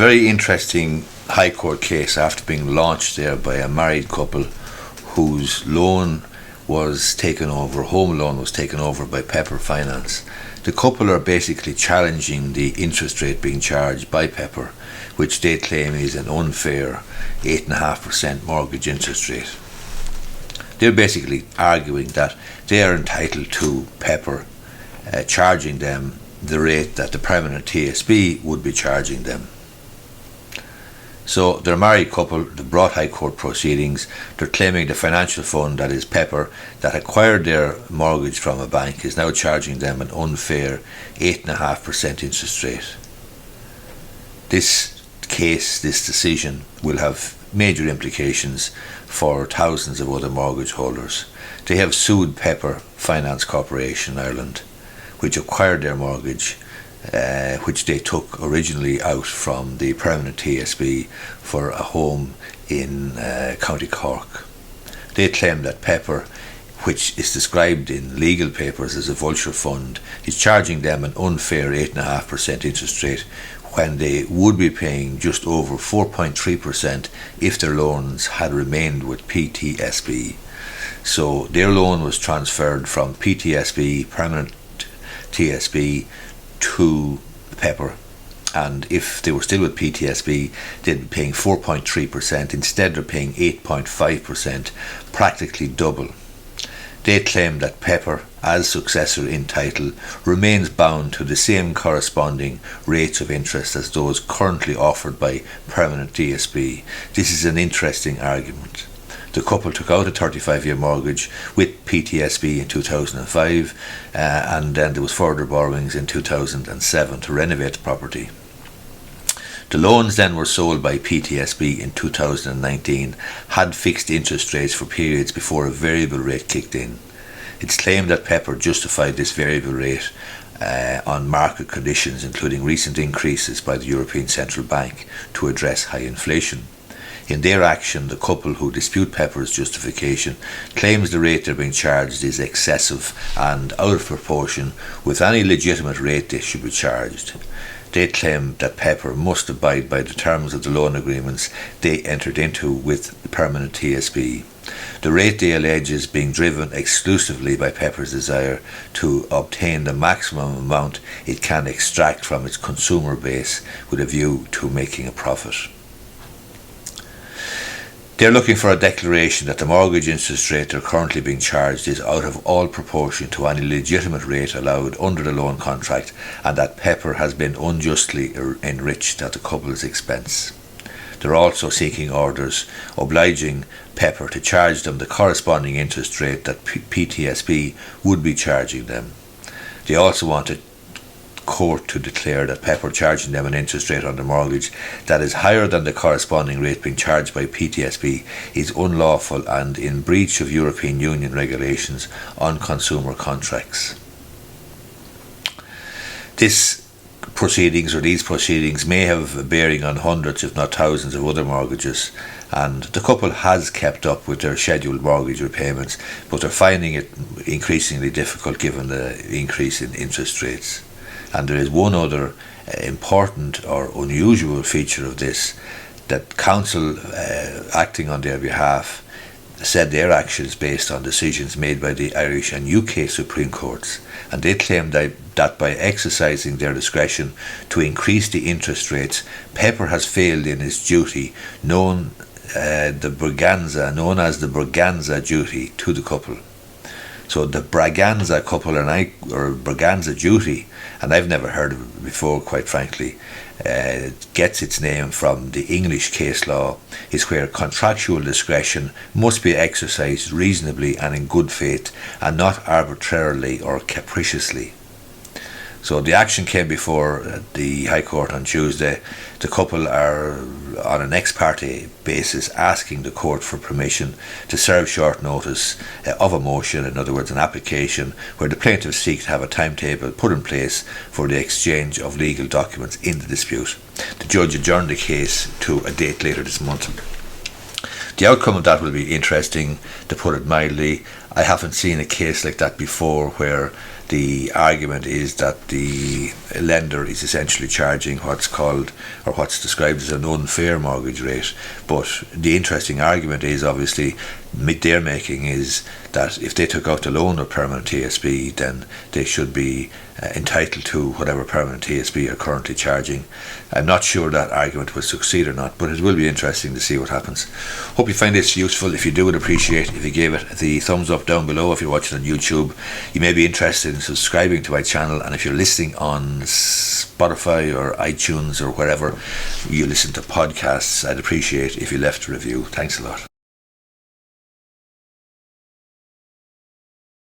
very interesting High Court case after being launched there by a married couple whose loan was taken over, home loan was taken over by Pepper Finance. The couple are basically challenging the interest rate being charged by Pepper, which they claim is an unfair 8.5% mortgage interest rate. They're basically arguing that they are entitled to Pepper charging them the rate that the permanent TSB would be charging them. So they're a married couple, they brought High Court proceedings. They're claiming the financial fund, that is Pepper, that acquired their mortgage from a bank is now charging them an unfair 8.5% interest rate. This case, this decision, will have major implications for thousands of other mortgage holders. They have sued Pepper Finance Corporation Ireland, which acquired their mortgage, which they took originally out from the permanent TSB for a home in County Cork. They claim that Pepper, which is described in legal papers as a vulture fund, is charging them an unfair 8.5% interest rate when they would be paying just over 4.3% if their loans had remained with PTSB. So their loan was transferred from PTSB, permanent TSB, to Pepper, and if they were still with PTSB, they'd be paying 4.3%. Instead, they're paying 8.5%, practically double. They claim that Pepper, as successor in title, remains bound to the same corresponding rates of interest as those currently offered by permanent TSB. This is an interesting argument. The couple took out a 35-year mortgage with PTSB in 2005, and then there was further borrowings in 2007 to renovate the property. The loans then were sold by PTSB in 2019, had fixed interest rates for periods before a variable rate kicked in. It's claimed that Pepper justified this variable rate on market conditions, including recent increases by the European Central Bank to address high inflation. In their action, the couple who dispute Pepper's justification claims the rate they're being charged is excessive and out of proportion with any legitimate rate they should be charged. They claim that Pepper must abide by the terms of the loan agreements they entered into with the permanent TSB. The rate they allege is being driven exclusively by Pepper's desire to obtain the maximum amount it can extract from its consumer base with a view to making a profit. They're looking for a declaration that the mortgage interest rate they're currently being charged is out of all proportion to any legitimate rate allowed under the loan contract, and that Pepper has been unjustly enriched at the couple's expense. They're also seeking orders obliging Pepper to charge them the corresponding interest rate that PTSB would be charging them. They also want a court to declare that Pepper charging them an interest rate on the mortgage that is higher than the corresponding rate being charged by PTSB is unlawful and in breach of European Union regulations on consumer contracts. These proceedings may have a bearing on hundreds if not thousands of other mortgages, and the couple has kept up with their scheduled mortgage repayments, but they're finding it increasingly difficult given the increase in interest rates. And there is one other important or unusual feature of this, that counsel acting on their behalf said their actions based on decisions made by the Irish and UK Supreme Courts, and they claimed that by exercising their discretion to increase the interest rates, Pepper has failed in its duty known as the Braganza duty to the couple. So the Braganza couple or Braganza duty, and I've never heard of it before, quite frankly, gets its name from the English case law, is where contractual discretion must be exercised reasonably and in good faith, and not arbitrarily or capriciously. So the action came before the High Court on Tuesday. The couple are on an ex parte basis asking the court for permission to serve short notice of a motion, in other words an application, where the plaintiffs seek to have a timetable put in place for the exchange of legal documents in the dispute. The judge adjourned the case to a date later this month. The outcome of that will be interesting, to put it mildly, I haven't seen a case like that before where the argument is that the lender is essentially charging what's called, or what's described as, an unfair mortgage rate. But the interesting argument is, obviously, they're making is that if they took out the loan or permanent TSB, then they should be entitled to whatever permanent TSB are currently charging. I'm not sure that argument will succeed or not, but it will be interesting to see what happens. Hope you find this useful. If you do, would appreciate if you gave it the thumbs up down below. If you're watching on YouTube, you may be interested in subscribing to my channel, and if you're listening on Spotify or iTunes or wherever you listen to podcasts, I'd appreciate if you left a review. Thanks a lot.